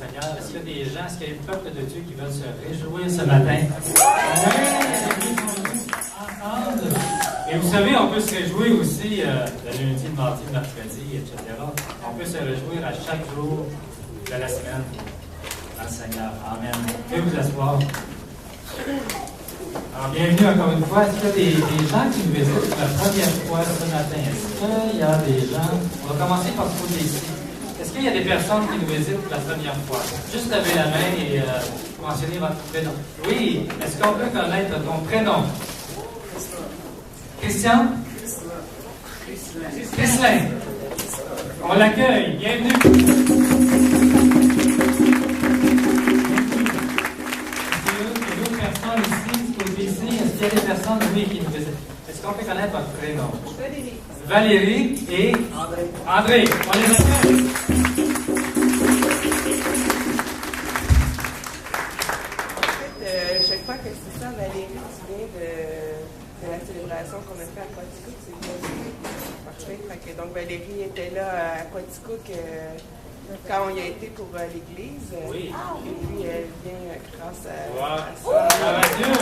Seigneur. Est-ce qu'il y a des gens, est-ce qu'il y a le peuple de Dieu qui veulent se réjouir ce matin? Ensemble. Et vous savez, on peut se réjouir aussi le lundi, le mardi, le mercredi, etc. On peut se réjouir à chaque jour de la semaine dans le Seigneur. Amen. Veuillez vous asseoir. Alors, bienvenue encore une fois. Est-ce qu'il y a des gens qui nous visitent pour la première fois ce matin? Est-ce qu'il y a des gens? On va commencer par se poser ici. Est-ce qu'il y a des personnes qui nous visitent pour la première fois? Juste lever la main et mentionner votre prénom. Oui. Est-ce qu'on peut connaître ton prénom? Christian? Chrislin. On l'accueille. Bienvenue. Est-ce qu'il y a des personnes, oui, qui nous visitent? Est-ce qu'on peut connaître votre prénom? Valérie. Valérie et André. On les accueille. En fait, je crois que c'est ça, Valérie, tu viens de la célébration qu'on a fait à Quaticook. C'est parfait. Fait que, donc, Valérie était là à Quaticook quand on y a été pour l'église. Oui. Et puis, elle vient grâce à ça. Ça va Dieu.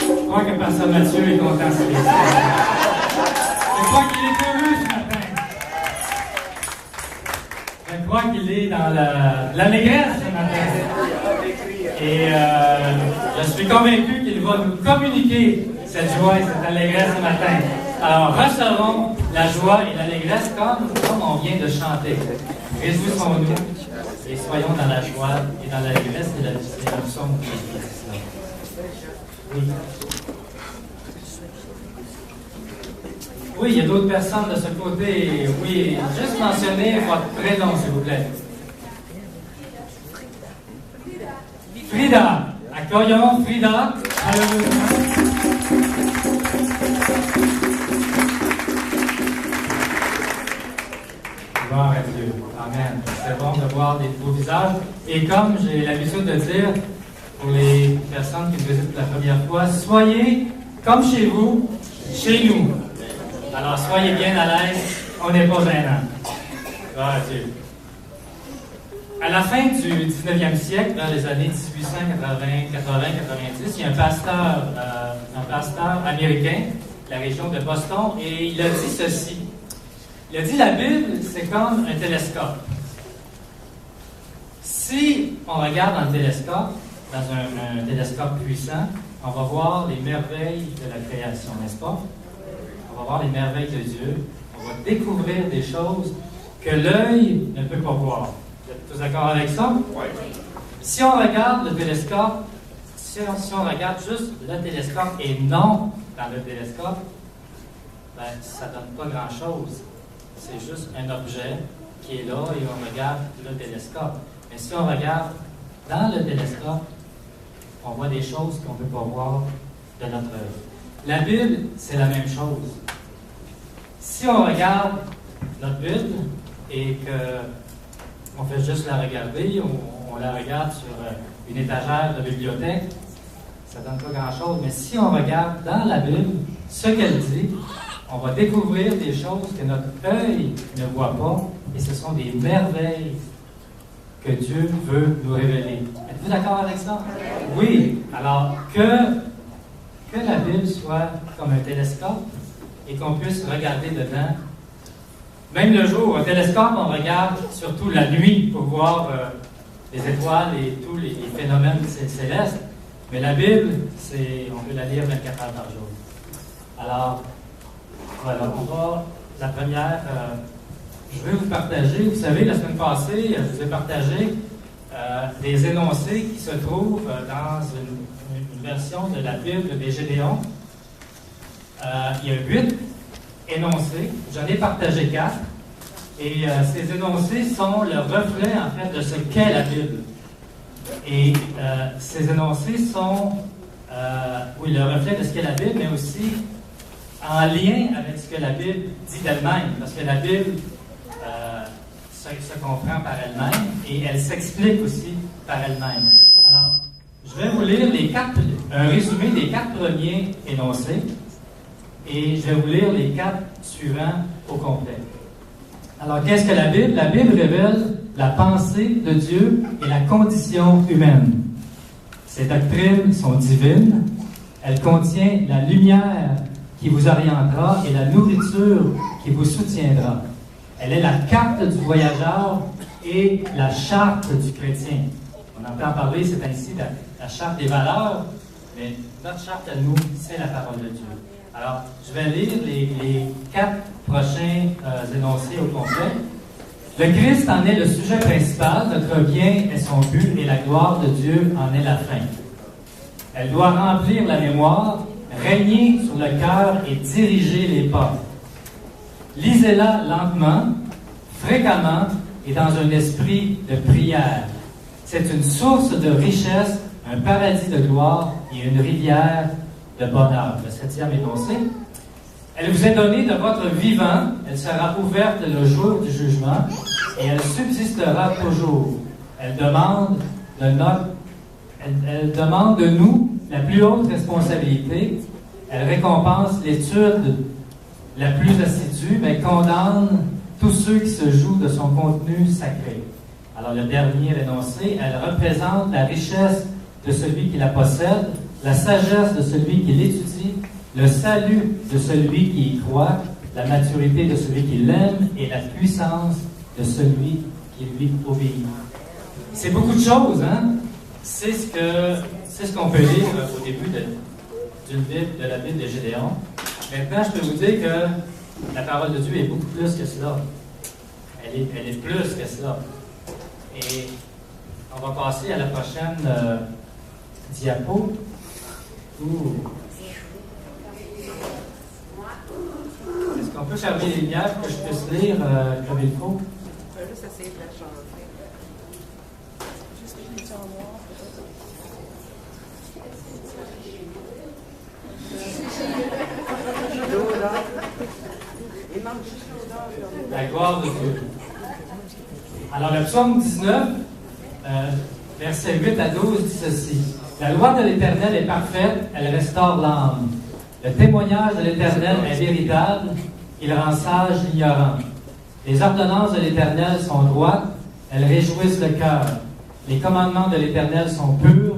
Je crois que Pasteur Mathieu est content de ce Je crois qu'il est heureux ce matin. Je crois qu'il est dans l'allégresse ce matin. Et je suis convaincu qu'il va nous communiquer cette joie et cette allégresse ce matin. Alors, recevons la joie et l'allégresse comme on vient de chanter. Réjouissons-nous et soyons dans la joie et dans l'allégresse et la psaume qui est ici. Oui. Oui, il y a d'autres personnes de ce côté. Oui, juste mentionner votre prénom, s'il vous plaît. Frida. Accueillons Frida. Gloire à Dieu. Amen. C'est bon de voir des beaux visages. Et comme j'ai l'habitude de dire, pour les personnes qui nous visitent pour la première fois, soyez comme chez vous, chez nous. Alors, soyez bien à l'aise, on n'est pas gênant. Gloire à Dieu. À la fin du 19e siècle, dans les années 1880, 80, 90, il y a un pasteur américain de la région de Boston, et il a dit ceci. Il a dit, la Bible, c'est comme un télescope. Si on regarde dans le télescope, dans un télescope puissant, on va voir les merveilles de la création, n'est-ce pas? On va voir les merveilles de Dieu. On va découvrir des choses que l'œil ne peut pas voir. Vous êtes tous d'accord avec ça? Oui. Si on regarde le télescope, si on regarde juste le télescope et non dans le télescope, ben, ça ne donne pas grand-chose. C'est juste un objet qui est là et on regarde le télescope. Mais si on regarde dans le télescope, on voit des choses qu'on ne peut pas voir de notre œil. La Bible, c'est la même chose. Si on regarde notre Bible et qu'on fait juste la regarder, on la regarde sur une étagère de bibliothèque, ça ne donne pas grand-chose. Mais si on regarde dans la Bible ce qu'elle dit, on va découvrir des choses que notre œil ne voit pas, et ce sont des merveilles que Dieu veut nous révéler. Êtes-vous d'accord avec ça? Oui. Alors, que la Bible soit comme un télescope et qu'on puisse regarder dedans. Même le jour, un télescope, on regarde surtout la nuit pour voir les étoiles et tous les phénomènes célestes. Mais la Bible, on peut la lire 24 heures par jour. Alors, voilà, la première, je vais vous partager. Vous savez, la semaine passée, je vous ai partagé des énoncés qui se trouvent dans une version de la Bible des Gédéons. Il y a 8 énoncés. J'en ai partagé 4. Et ces énoncés sont le reflet, en fait, de ce qu'est la Bible. Et ces énoncés sont, oui, le reflet de ce qu'est la Bible, mais aussi en lien avec ce que la Bible dit d'elle-même. Parce que la Bible, se comprend par elle-même et elle s'explique aussi par elle-même. Alors, je vais vous lire un résumé des 4 premiers énoncés et je vais vous lire les 4 suivants au complet. Alors, qu'est-ce que la Bible? La Bible révèle la pensée de Dieu et la condition humaine. Ces doctrines sont divines. Elles contiennent la lumière qui vous orientera et la nourriture qui vous soutiendra. Elle est la carte du voyageur et la charte du chrétien. On entend parler, c'est ainsi, la charte des valeurs, mais notre charte à nous, c'est la parole de Dieu. Alors, je vais lire les 4 prochains énoncés au complet. Le Christ en est le sujet principal, notre bien est son but et la gloire de Dieu en est la fin. Elle doit remplir la mémoire, régner sur le cœur et diriger les pas. Lisez-la lentement, fréquemment et dans un esprit de prière. C'est une source de richesse, un paradis de gloire et une rivière de bonheur. Le 7e énoncé. Elle vous est donnée de votre vivant, elle sera ouverte le jour du jugement et elle subsistera toujours. Elle demande de nous la plus haute responsabilité. Elle récompense l'étude la plus assidue, mais condamne tous ceux qui se jouent de son contenu sacré. Alors le dernier énoncé, elle représente la richesse de celui qui la possède, la sagesse de celui qui l'étudie, le salut de celui qui y croit, la maturité de celui qui l'aime et la puissance de celui qui lui obéit. C'est beaucoup de choses, hein? C'est ce qu'on peut lire au début de la Bible de Gédéon. Maintenant, je peux vous dire que la parole de Dieu est beaucoup plus que cela. Elle est plus que cela. Et on va passer à la prochaine diapo. Est-ce qu'on peut fermer les lumières pour que je puisse lire comme il faut? Je vais juste essayer de la changer. Juste une petite en noir. Il manque juste l'odeur. La gloire de Dieu. Alors, le psaume 19, versets 8 à 12, dit ceci. La loi de l'Éternel est parfaite, elle restaure l'âme. Le témoignage de l'Éternel est véritable, il rend sage l'ignorant. Les ordonnances de l'Éternel sont droites, elles réjouissent le cœur. Les commandements de l'Éternel sont purs,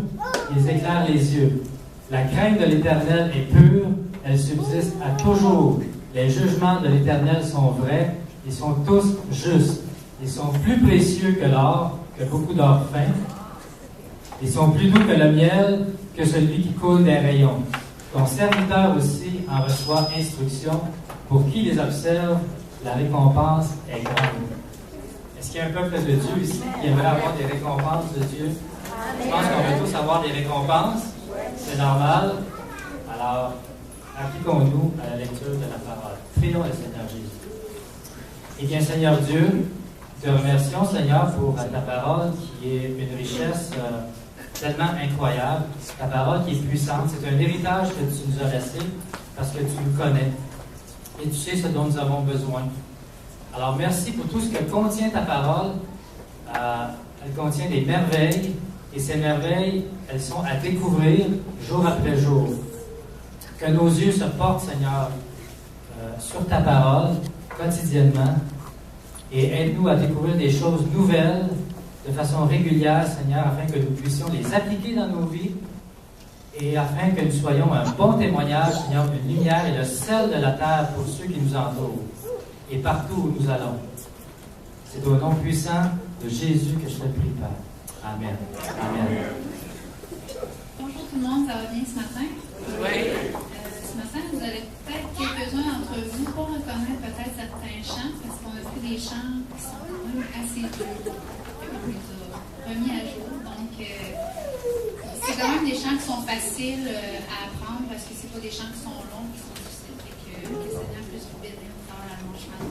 ils éclairent les yeux. La crainte de l'Éternel est pure, elle subsiste à toujours. Les jugements de l'Éternel sont vrais, ils sont tous justes. Ils sont plus précieux que l'or, que beaucoup d'or fin. Ils sont plus doux que le miel, que celui qui coule des rayons. Ton serviteur aussi en reçoit instruction. Pour qui les observe, la récompense est grande. Est-ce qu'il y a un peuple de Dieu ici qui aimerait avoir des récompenses de Dieu? Je pense qu'on veut tous avoir des récompenses. C'est normal. Alors, appliquons-nous à la lecture de la parole. Prions le Seigneur Jésus. Eh bien, Seigneur Dieu, te remercions, Seigneur, pour ta parole qui est une richesse tellement incroyable. Ta parole qui est puissante. C'est un héritage que tu nous as laissé parce que tu nous connais et tu sais ce dont nous avons besoin. Alors, merci pour tout ce que contient ta parole. Elle contient des merveilles et ces merveilles, elles sont à découvrir jour après jour. Que nos yeux se portent, Seigneur, sur ta parole quotidiennement. Et aide-nous à découvrir des choses nouvelles de façon régulière, Seigneur, afin que nous puissions les appliquer dans nos vies et afin que nous soyons un bon témoignage, Seigneur, une lumière et le sel de la terre pour ceux qui nous entourent et partout où nous allons. C'est au nom puissant de Jésus que je te prie, Père. Amen. Amen. Bonjour tout le monde, ça va bien ce matin? Oui. Ce matin, vous allez peut-être quelques-uns d'entre vous pas reconnaître peut-être certains chants, parce qu'on a pris des chants qui sont quand même assez durs, qu'on les a remis à jour. Donc, c'est quand même des chants qui sont faciles à apprendre, parce que c'est pas des chants qui sont longs, qui sont difficiles, et que le Seigneur puisse vous bénir dans l'allongement.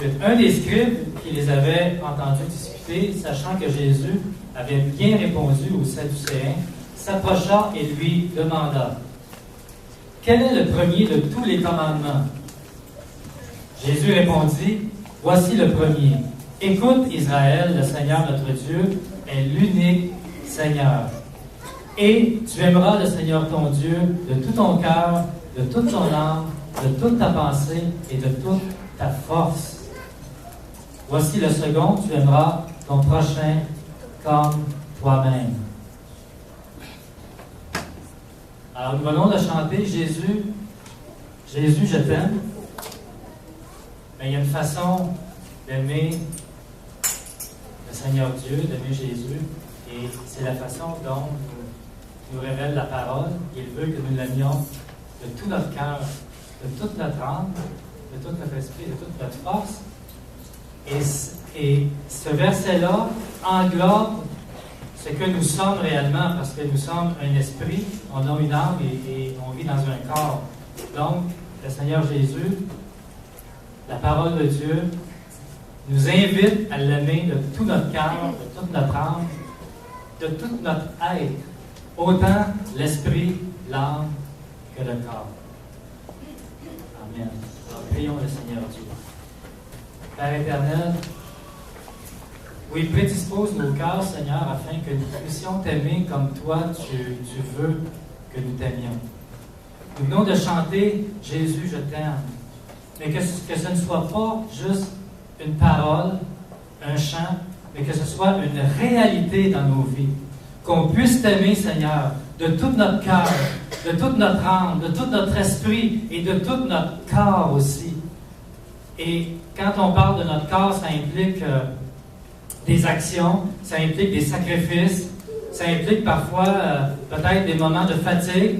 28. Un des scribes qui les avait entendus discuter, sachant que Jésus avait bien répondu aux Sadducéens, s'approcha et lui demanda: quel est le premier de tous les commandements? Jésus répondit: voici le premier. Écoute, Israël, le Seigneur notre Dieu est l'unique Seigneur. Et tu aimeras le Seigneur ton Dieu de tout ton cœur, de toute ton âme, de toute ta pensée et de toute ta force. Voici le second, tu aimeras ton prochain comme toi-même. Alors nous venons de chanter Jésus, Jésus, je t'aime. Mais il y a une façon d'aimer le Seigneur Dieu, d'aimer Jésus, et c'est la façon dont nous révèle la parole. Il veut que nous l'aimions de tout notre cœur, de toute notre âme, de tout notre esprit, de toute notre force. Et ce verset-là englobe ce que nous sommes réellement, parce que nous sommes un esprit, on a une âme et on vit dans un corps. Donc, le Seigneur Jésus, la parole de Dieu, nous invite à l'aimer de tout notre cœur, de toute notre âme, de tout notre être, autant l'esprit, l'âme que le corps. Amen. Alors, prions le Seigneur Dieu. Père éternel, oui, prédispose nos cœurs, Seigneur, afin que nous puissions t'aimer comme toi, tu veux que nous t'aimions. Nous venons de chanter « Jésus, je t'aime », mais que ce ne soit pas juste une parole, un chant, mais que ce soit une réalité dans nos vies. Qu'on puisse t'aimer, Seigneur, de tout notre cœur, de toute notre âme, de tout notre esprit et de tout notre corps aussi. Et quand on parle de notre corps, ça implique des actions, ça implique des sacrifices, ça implique parfois peut-être des moments de fatigue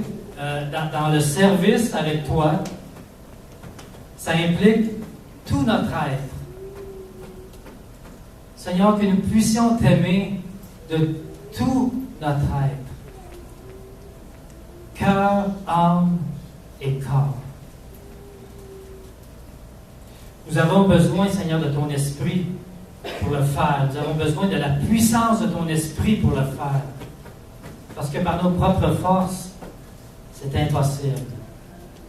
dans le service avec toi. Ça implique tout notre être. Seigneur, que nous puissions t'aimer de tout notre être. Cœur, âme et corps. Nous avons besoin, Seigneur, de ton esprit pour le faire. Nous avons besoin de la puissance de ton esprit pour le faire. Parce que par nos propres forces, c'est impossible.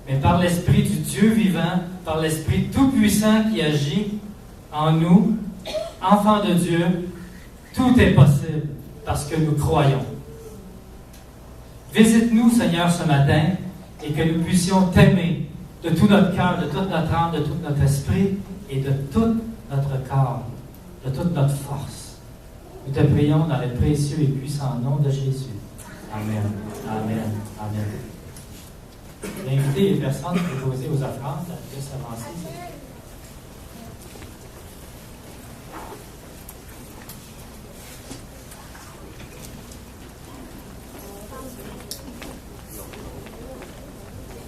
Mais par l'Esprit du Dieu vivant, par l'Esprit tout-puissant qui agit en nous, enfants de Dieu, tout est possible parce que nous croyons. Visite-nous, Seigneur, ce matin et que nous puissions t'aimer de tout notre cœur, de toute notre âme, de tout notre esprit et de tout notre corps, de toute notre force. Nous te prions dans le précieux et puissant nom de Jésus. Amen. Amen. Amen. J'invite les personnes déposées aux offrandes à s'avancer.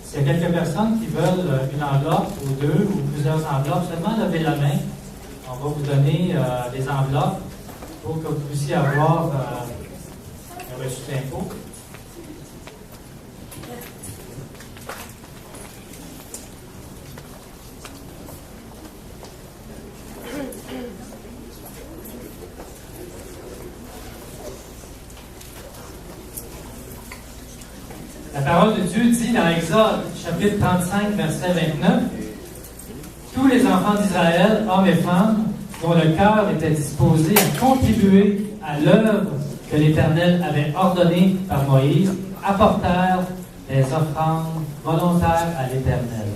S'il y a quelques personnes qui veulent une enveloppe ou deux ou plusieurs enveloppes, seulement levez la main. On va vous donner des enveloppes pour que vous puissiez avoir un reçu d'impôt. La parole de Dieu dit dans Exode, chapitre 35, verset 29, « Tous les enfants d'Israël, hommes et femmes, dont le cœur était disposé à contribuer à l'œuvre que l'Éternel avait ordonnée par Moïse, apportèrent des offrandes volontaires à l'Éternel. »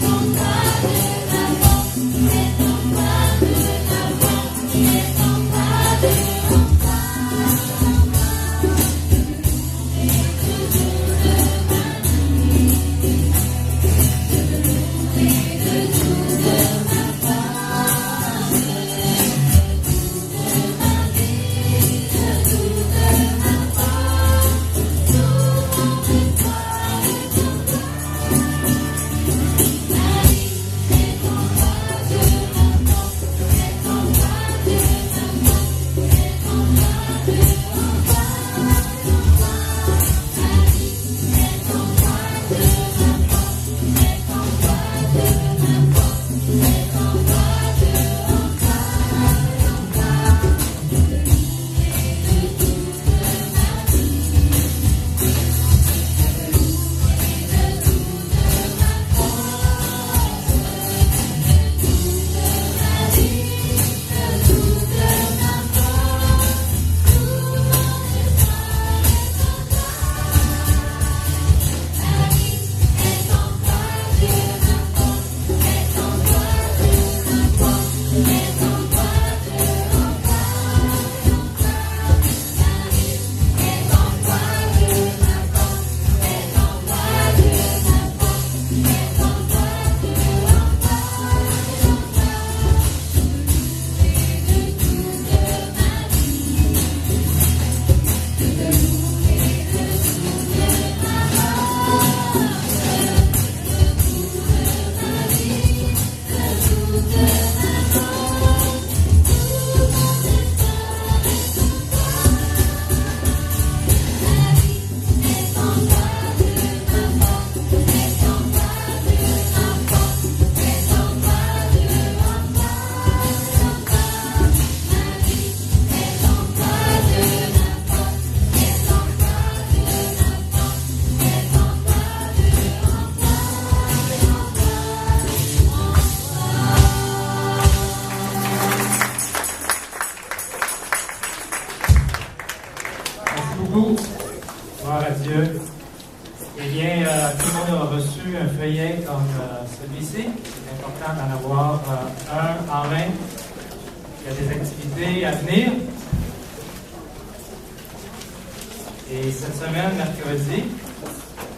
Ton Eh bien, tout le monde a reçu un feuillet comme celui-ci. C'est important d'en avoir un en main. Il y a des activités à venir. Et cette semaine, mercredi,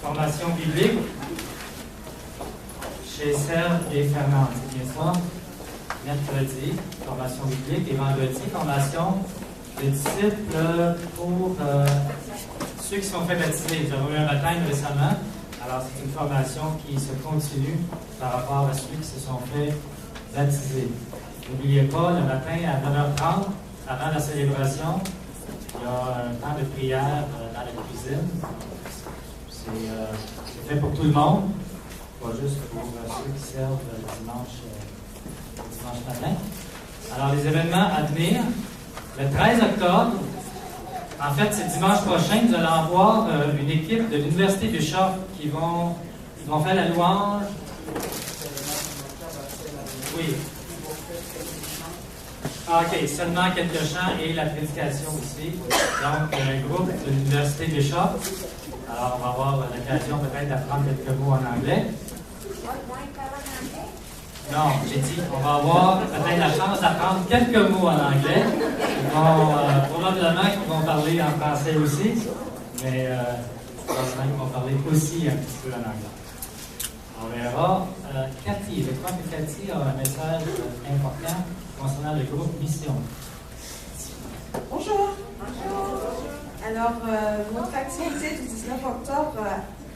formation biblique chez Serge et Fernand. C'est bien ça? Mercredi, formation biblique. Et vendredi, formation de disciples pour ceux qui sont fait baptiser. Nous avons eu un baptême récemment. Alors, c'est une formation qui se continue par rapport à ceux qui se sont fait baptiser. N'oubliez pas, le matin à 9h30, avant la célébration, il y a un temps de prière dans la cuisine. C'est fait pour tout le monde, pas juste pour ceux qui servent le dimanche matin. Alors, les événements à venir, le 13 octobre, en fait, c'est dimanche prochain, nous allons avoir une équipe de l'Université Bishop qui vont faire la louange. Oui. OK, seulement quelques chants et la prédication aussi. Donc, un groupe de l'Université Bishop. Alors, on va avoir l'occasion peut-être d'apprendre quelques mots en anglais. Non, j'ai dit, on va avoir peut-être la chance d'apprendre quelques mots en anglais. Probablement qu'ils vont parler en français aussi, mais probablement qu'ils vont parler aussi un petit peu en anglais. On verra. Cathy, je crois que Cathy a un message important concernant le groupe Mission. Bonjour. Bonjour. Alors, notre activité du 19 octobre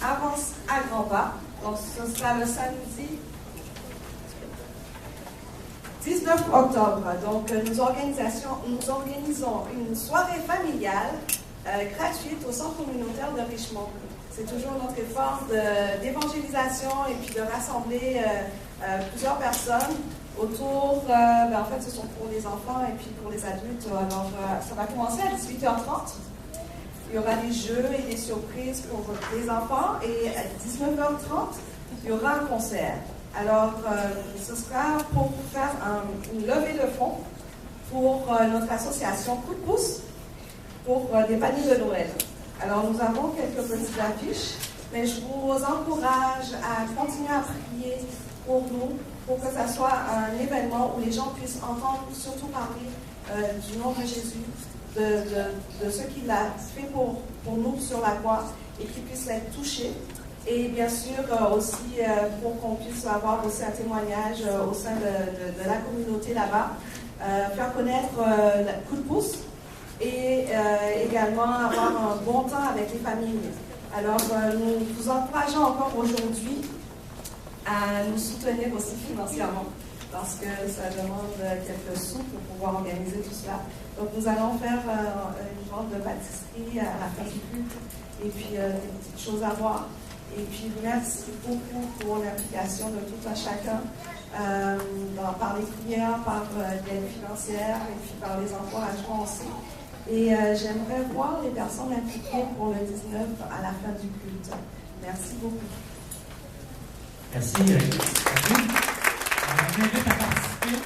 avance à grands pas. Donc, ce sera le samedi 19 octobre. Donc, nous organisons une soirée familiale gratuite au centre communautaire de Richmond. C'est toujours notre effort d'évangélisation et puis de rassembler plusieurs personnes autour, en fait, ce sont pour les enfants et puis pour les adultes. Alors, ça va commencer à 18h30. Il y aura des jeux et des surprises pour les enfants. Et à 19h30, il y aura un concert. Alors, ce sera pour faire une levée de fonds pour notre association Coup de pouce pour des paniers de Noël. Alors, nous avons quelques petites affiches, mais je vous encourage à continuer à prier pour nous, pour que ce soit un événement où les gens puissent entendre surtout parler du nom de Jésus, de ce qu'il a fait pour nous sur la croix et qu'ils puissent être touchés. Et bien sûr aussi pour qu'on puisse avoir aussi un témoignage au sein de la communauté là-bas, faire connaître le Coup de pouce et également avoir un bon temps avec les familles. Alors nous vous encourageons encore aujourd'hui à nous soutenir aussi financièrement parce que ça demande quelques sous pour pouvoir organiser tout cela. Donc nous allons faire une vente de pâtisserie à la fin du culte et puis des petites choses à boire. Et puis, merci beaucoup pour l'implication de tout un chacun par les prières, par l'aide financière et puis par les encouragements aussi. Et j'aimerais voir les personnes impliquées pour le 19 à la fin du culte. Merci beaucoup. Merci. On vous invite à participer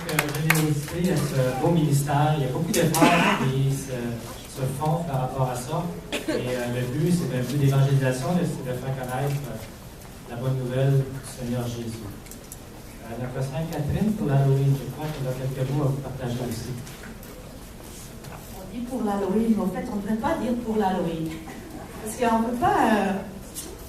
avec générosité à ce beau ministère. Il y a beaucoup d'efforts qui se font par rapport à ça. Et le but, c'est un but d'évangélisation, c'est de faire connaître la bonne nouvelle du Seigneur Jésus. Notre sœur Catherine, pour l'Halloween, je crois qu'elle a quelques mots à vous partager aussi. On dit pour l'Halloween, mais en fait, on ne devrait pas dire pour l'Halloween. Parce qu'on ne peut pas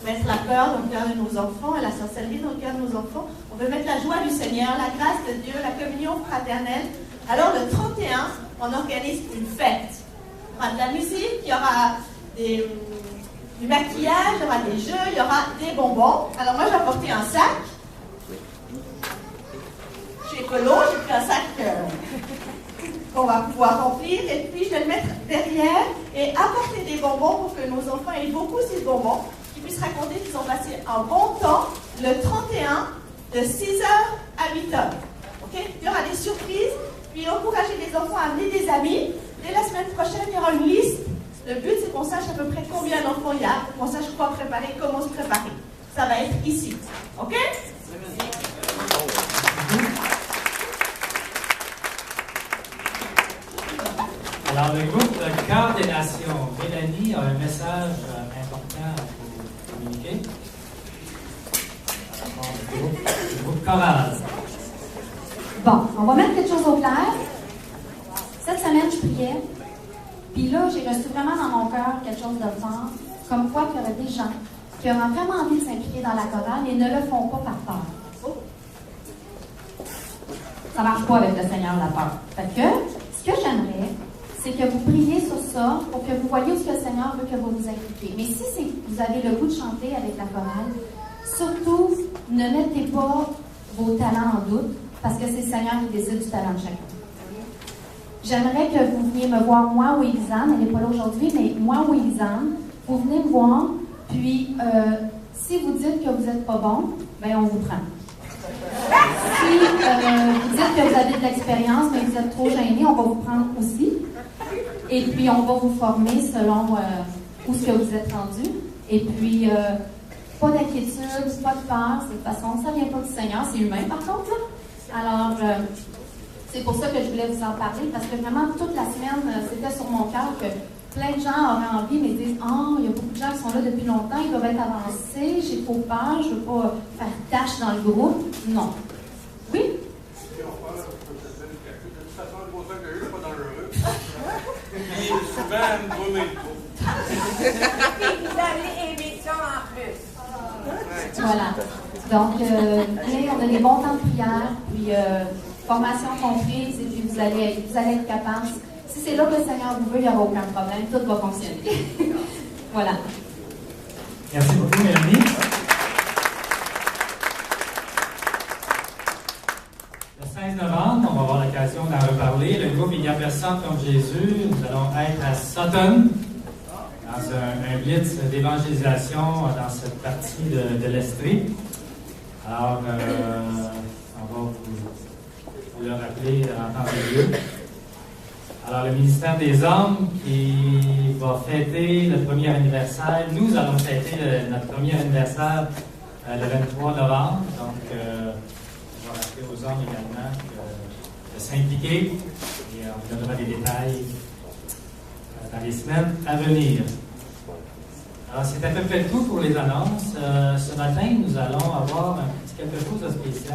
mettre la peur dans le cœur de nos enfants et la sorcellerie dans le cœur de nos enfants. On veut mettre la joie du Seigneur, la grâce de Dieu, la communion fraternelle. Alors, le 31, on organise une fête. Il y aura de la musique, il y aura du maquillage, il y aura des jeux, il y aura des bonbons. Alors moi, j'ai apporté un sac. Je suis écolo, j'ai pris un sac qu'on va pouvoir remplir. Et puis, je vais le mettre derrière et apporter des bonbons pour que nos enfants aient beaucoup ces bonbons, qu'ils puissent raconter qu'ils ont passé un bon temps le 31 de 6h à 8h. Okay? Il y aura des surprises, puis encourager les enfants à amener des amis. Dès la semaine prochaine, il y aura une liste. Le but, c'est qu'on sache à peu près combien d'enfants il y a, qu'on sache quoi préparer, comment se préparer. Ça va être ici. OK? Alors, le groupe Cœur des Nations, Mélanie a un message important à chorale. Bon, on va mettre quelque chose au clair. Cette semaine, je priais, puis là, j'ai reçu vraiment dans mon cœur quelque chose de fort, comme quoi qu'il y aurait des gens qui auraient vraiment envie de s'impliquer dans la chorale et ne le font pas par peur. Ça ne marche pas avec le Seigneur, la peur. Fait que, ce que j'aimerais, c'est que vous priez sur ça pour que vous voyez où ce que le Seigneur veut que vous vous impliquiez. Mais si vous avez le goût de chanter avec la chorale, surtout, ne mettez pas vos talents en doute, parce que c'est le Seigneur qui décide du talent de chacun. J'aimerais que vous veniez me voir, moi ou Élisane, elle n'est pas là aujourd'hui, mais moi ou Élisane, vous venez me voir, puis si vous dites que vous n'êtes pas bon, bien, on vous prend. Si vous dites que vous avez de l'expérience, mais vous êtes trop gêné, on va vous prendre aussi. Et puis, on va vous former selon où ce que vous êtes rendu. Et puis, pas d'inquiétude, pas de peur. De toute façon, ça ne vient pas du Seigneur, c'est humain par contre. Là. Alors, c'est pour ça que je voulais vous en parler, parce que vraiment, toute la semaine, c'était sur mon cœur que plein de gens auraient envie, mais disent « Ah, il y a beaucoup de gens qui sont là depuis longtemps, ils doivent être avancés, j'ai trop peur, je ne veux pas faire tâche dans le groupe. » Non. Oui? Vous avez aimé ça en plus. Voilà. Donc, on a des bons temps de prière, puis formation comprise, et puis vous allez être capable. Si c'est là que le Seigneur vous veut, il n'y aura aucun problème, tout va fonctionner. Voilà. Merci beaucoup, Mélanie. Le 16 novembre, on va avoir l'occasion d'en reparler. Le groupe Il n'y a personne comme Jésus, nous allons être à Sutton, dans un blitz d'évangélisation dans cette partie de l'Estrie. Alors, on va vous le rappeler en temps et lieu. Alors, le ministère des Hommes qui va fêter le premier anniversaire. Nous allons fêter notre premier anniversaire le 23 novembre. Donc, on va rappeler aux hommes également de s'impliquer et on vous donnera des détails dans les semaines à venir. Alors, c'est à peu près tout pour les annonces. Ce matin, nous allons avoir quelque chose de spécial.